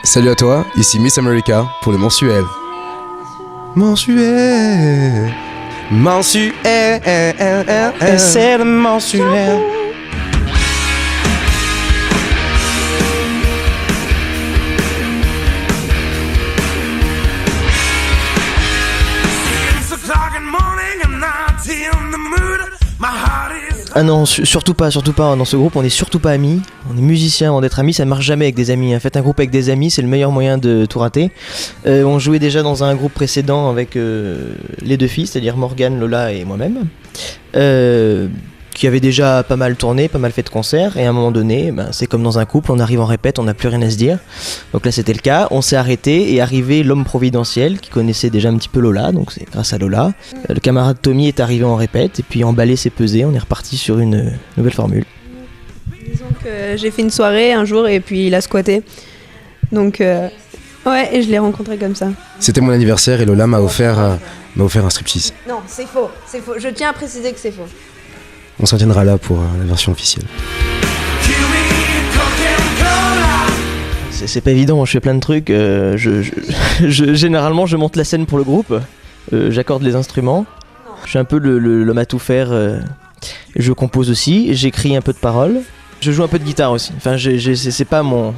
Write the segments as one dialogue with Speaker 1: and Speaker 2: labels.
Speaker 1: Salut à toi, ici Miss America pour le mensuel. Mensuel. Mensuel. C'est le mensuel.
Speaker 2: Ah non, surtout pas, dans ce groupe on est surtout pas amis, on est musiciens avant d'être amis, ça marche jamais avec des amis, faites un groupe avec des amis, c'est le meilleur moyen de tout rater. On jouait déjà dans un groupe précédent avec les deux filles, c'est-à-dire Morgane, Lola et moi-même, qui avait déjà pas mal tourné, pas mal fait de concerts, et à un moment donné, c'est comme dans un couple, on arrive en répète, on n'a plus rien à se dire. Donc là c'était le cas, on s'est arrêté et arrivé l'homme providentiel qui connaissait déjà un petit peu Lola, donc c'est grâce à Lola. Le camarade Tommy est arrivé en répète et puis emballé s'est pesé, on est reparti sur une nouvelle formule.
Speaker 3: Disons que j'ai fait une soirée un jour et puis il a squatté. Donc ouais, et je l'ai rencontré comme ça.
Speaker 1: C'était mon anniversaire et Lola m'a offert un striptease.
Speaker 3: Non, c'est faux. Je tiens à préciser que c'est faux.
Speaker 1: On s'en tiendra là pour la version officielle.
Speaker 2: C'est pas évident, je fais plein de trucs. Généralement, je monte la scène pour le groupe. J'accorde les instruments. Je suis un peu l'homme à tout faire. Je compose aussi. J'écris un peu de paroles. Je joue un peu de guitare aussi. Enfin, c'est pas mon.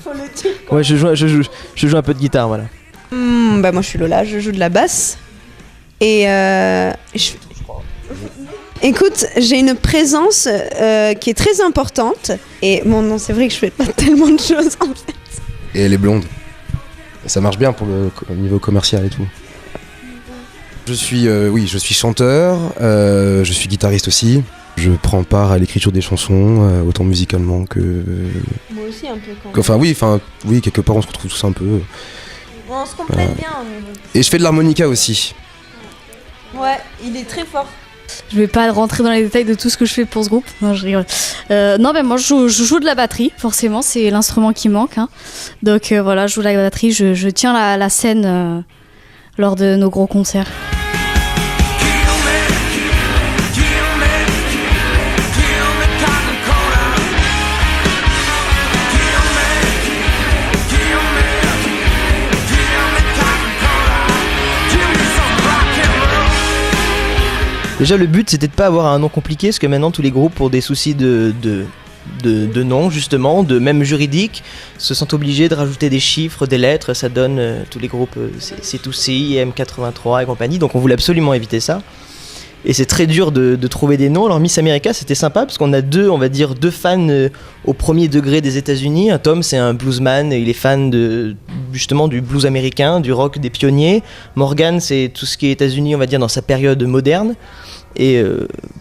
Speaker 3: Faut le dire, quoi.
Speaker 2: Ouais, je joue un peu de guitare, voilà.
Speaker 3: Moi, je suis Lola, je joue de la basse. Et écoute, j'ai une présence qui est très importante. Et bon, non, c'est vrai que je fais pas tellement de choses en fait.
Speaker 1: Et elle est blonde. Ça marche bien pour le niveau commercial et tout. Je suis chanteur, je suis guitariste aussi. Je prends part à l'écriture des chansons, autant musicalement que...
Speaker 3: Moi aussi un peu quand même.
Speaker 1: Oui, quelque part on se retrouve tous un peu.
Speaker 3: On se complète bien au niveau.
Speaker 1: Et je fais de l'harmonica aussi.
Speaker 3: Ouais, il est très fort.
Speaker 4: Je vais pas rentrer dans les détails de tout ce que je fais pour ce groupe. Non, je rigole. Moi je joue de la batterie, forcément, c'est l'instrument qui manque. Hein. Donc voilà, je joue de la batterie, je tiens la scène lors de nos gros concerts.
Speaker 2: Déjà le but c'était de pas avoir un nom compliqué parce que maintenant tous les groupes pour des soucis de nom justement, de même juridique, se sentent obligés de rajouter des chiffres, des lettres, ça donne tous les groupes C2C, M83 et compagnie, donc on voulait absolument éviter ça. Et c'est très dur de trouver des noms. Alors Miss America c'était sympa parce qu'on a deux fans au premier degré des États-Unis. Tom c'est un bluesman, il est fan justement du blues américain, du rock des pionniers. Morgan c'est tout ce qui est États-Unis on va dire dans sa période moderne. Et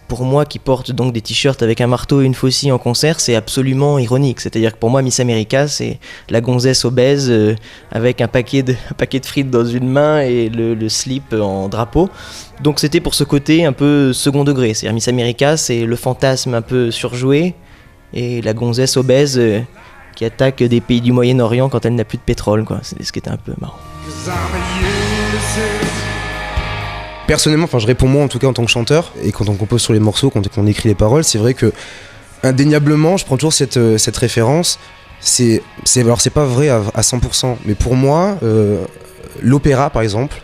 Speaker 2: pour moi qui porte donc des t-shirts avec un marteau et une faucille en concert, c'est absolument ironique. C'est-à-dire que pour moi Miss America c'est la gonzesse obèse avec un paquet de frites dans une main et le slip en drapeau. Donc c'était pour ce côté un peu second degré. C'est-à-dire Miss America c'est le fantasme un peu surjoué et la gonzesse obèse qui attaque des pays du Moyen-Orient quand elle n'a plus de pétrole, quoi. C'est ce qui était un peu marrant.
Speaker 1: Personnellement, je réponds moi en tout cas en tant que chanteur, et quand on compose sur les morceaux, quand on écrit les paroles, c'est vrai que indéniablement, je prends toujours cette référence. Alors c'est pas vrai à 100%, mais pour moi, l'opéra par exemple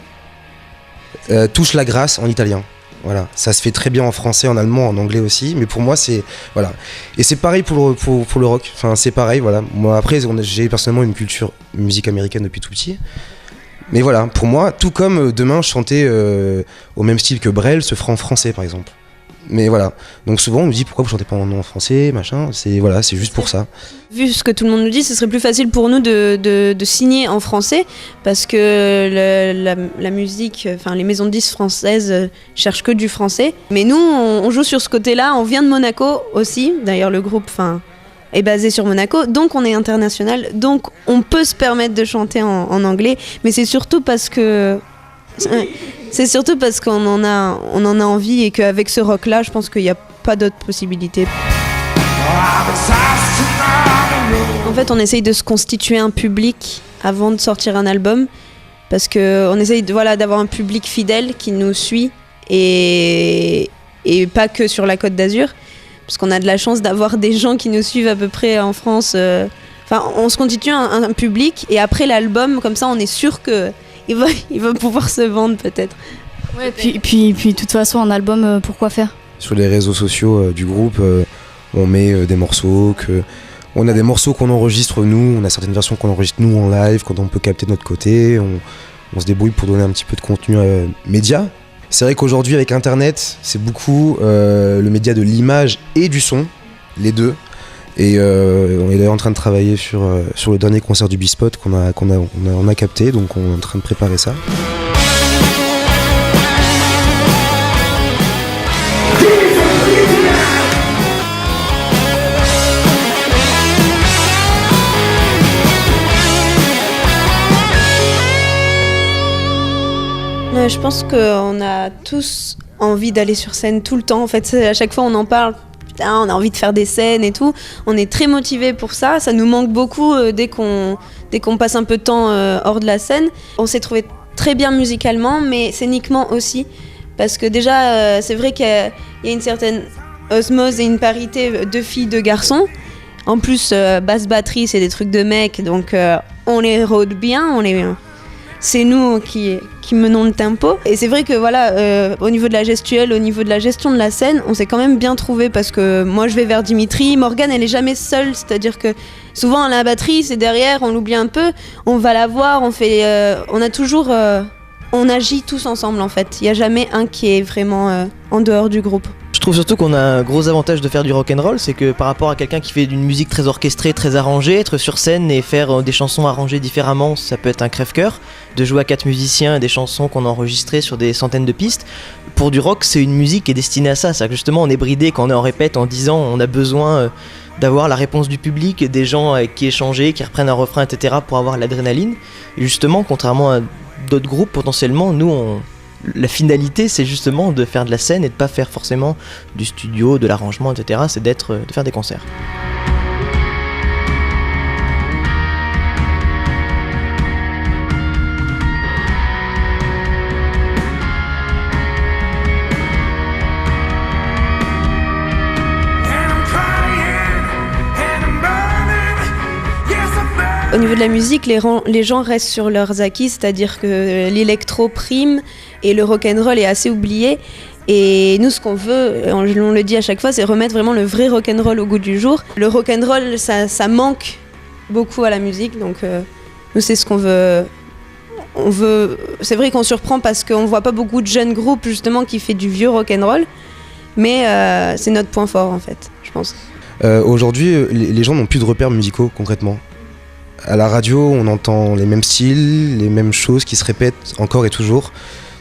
Speaker 1: touche la grâce en italien. Voilà, ça se fait très bien en français, en allemand, en anglais aussi, mais pour moi c'est voilà. Et c'est pareil pour le rock. Enfin c'est pareil, voilà. Moi après j'ai personnellement une culture musique américaine depuis tout petit. Mais voilà, pour moi, tout comme demain chanter au même style que Brel se fera en français par exemple. Mais voilà, donc souvent on me dit pourquoi vous chantez pas en français, machin, c'est juste pour ça.
Speaker 3: Vu ce que tout le monde nous dit, ce serait plus facile pour nous de signer en français parce que la musique, enfin les maisons de disques françaises cherchent que du français. Mais nous, on joue sur ce côté-là, on vient de Monaco aussi, d'ailleurs le groupe est basé sur Monaco, donc on est international, donc on peut se permettre de chanter en anglais, mais c'est surtout parce qu'on en a envie et qu'avec ce rock-là, je pense qu'il n'y a pas d'autre possibilité. En fait, on essaye de se constituer un public avant de sortir un album, parce qu'on essaye d'avoir un public fidèle qui nous suit, et pas que sur la Côte d'Azur, parce qu'on a de la chance d'avoir des gens qui nous suivent à peu près en France Enfin, on se constitue un public et après l'album, comme ça, on est sûr que il va pouvoir se vendre peut-être.
Speaker 4: Ouais, puis de toute façon, un album, pourquoi faire ?
Speaker 1: Sur les réseaux sociaux du groupe, on met des morceaux, on a des morceaux qu'on enregistre nous, on a certaines versions qu'on enregistre nous en live, quand on peut capter de notre côté, on se débrouille pour donner un petit peu de contenu média. C'est vrai qu'aujourd'hui avec internet, c'est beaucoup le média de l'image et du son, les deux. Et on est d'ailleurs en train de travailler sur le dernier concert du B-Spot qu'on a capté, donc on est en train de préparer ça.
Speaker 3: Je pense qu'on a tous envie d'aller sur scène tout le temps. En fait, à chaque fois on en parle. Putain, on a envie de faire des scènes et tout. On est très motivés pour ça. Ça nous manque beaucoup dès qu'on passe un peu de temps hors de la scène. On s'est trouvé très bien musicalement, mais scéniquement aussi. Parce que déjà, c'est vrai qu'il y a une certaine osmose et une parité de filles, de garçons. En plus, basse batterie, c'est des trucs de mecs. Donc on les rôde bien. C'est nous qui menons le tempo. Et c'est vrai que voilà, au niveau de la gestuelle, au niveau de la gestion de la scène, on s'est quand même bien trouvé parce que moi je vais vers Dimitri, Morgane elle est jamais seule, c'est-à-dire que souvent la batterie c'est derrière, on l'oublie un peu, on va la voir, on agit tous ensemble en fait. Il n'y a jamais un qui est vraiment en dehors du groupe.
Speaker 2: Je trouve surtout qu'on a un gros avantage de faire du rock'n'roll, c'est que par rapport à quelqu'un qui fait d'une musique très orchestrée, très arrangée, être sur scène et faire des chansons arrangées différemment, ça peut être un crève-cœur. De jouer à 4 musiciens et des chansons qu'on a enregistrées sur des centaines de pistes. Pour du rock, c'est une musique qui est destinée à ça. C'est-à-dire que justement, on est bridé quand on est en répète en disant on a besoin d'avoir la réponse du public, des gens avec qui échanger, qui reprennent un refrain, etc. pour avoir l'adrénaline. Et justement, contrairement à d'autres groupes, potentiellement, nous, la finalité, c'est justement de faire de la scène et de pas faire forcément du studio, de l'arrangement, etc. C'est de faire des concerts.
Speaker 3: Au niveau de la musique, les gens restent sur leurs acquis, c'est-à-dire que l'électro prime et le rock'n'roll est assez oublié. Et nous, ce qu'on veut, on le dit à chaque fois, c'est remettre vraiment le vrai rock'n'roll au goût du jour. Le rock'n'roll, ça manque beaucoup à la musique, donc nous, c'est ce qu'on veut. C'est vrai qu'on surprend parce qu'on voit pas beaucoup de jeunes groupes justement qui fait du vieux rock'n'roll, mais c'est notre point fort en fait, je pense.
Speaker 1: Aujourd'hui, les gens n'ont plus de repères musicaux concrètement. À la radio, on entend les mêmes styles, les mêmes choses qui se répètent encore et toujours.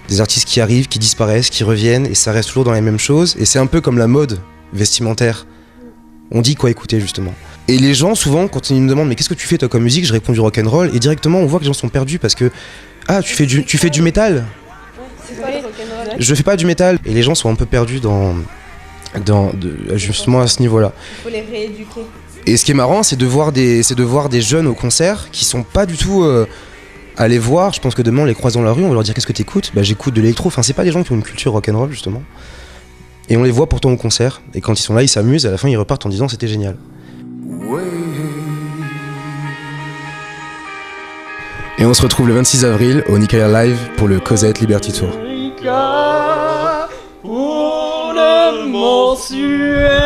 Speaker 1: Des artistes qui arrivent, qui disparaissent, qui reviennent, et ça reste toujours dans les mêmes choses. Et c'est un peu comme la mode vestimentaire. On dit quoi écouter, justement. Et les gens, souvent, quand ils me demandent « Mais qu'est-ce que tu fais, toi, comme musique ?» Je réponds du rock'n'roll, et directement, on voit que les gens sont perdus parce que « Ah, tu fais du métal ?» Je fais pas du métal. Et les gens sont un peu perdus justement à ce niveau-là.
Speaker 3: Il faut les rééduquer.
Speaker 1: Et ce qui est marrant, c'est de voir des jeunes au concert qui sont pas du tout à les voir. Je pense que demain on les croise dans la rue, on va leur dire qu'est-ce que t'écoutes ? Bah j'écoute de l'électro. Enfin c'est pas des gens qui ont une culture rock'n'roll justement. Et on les voit pourtant au concert. Et quand ils sont là, ils s'amusent. À la fin, ils repartent en disant c'était génial. Et on se retrouve le 26 avril au Nicaïa Live pour le Cosette Liberty Tour.
Speaker 5: Pour le mensuel.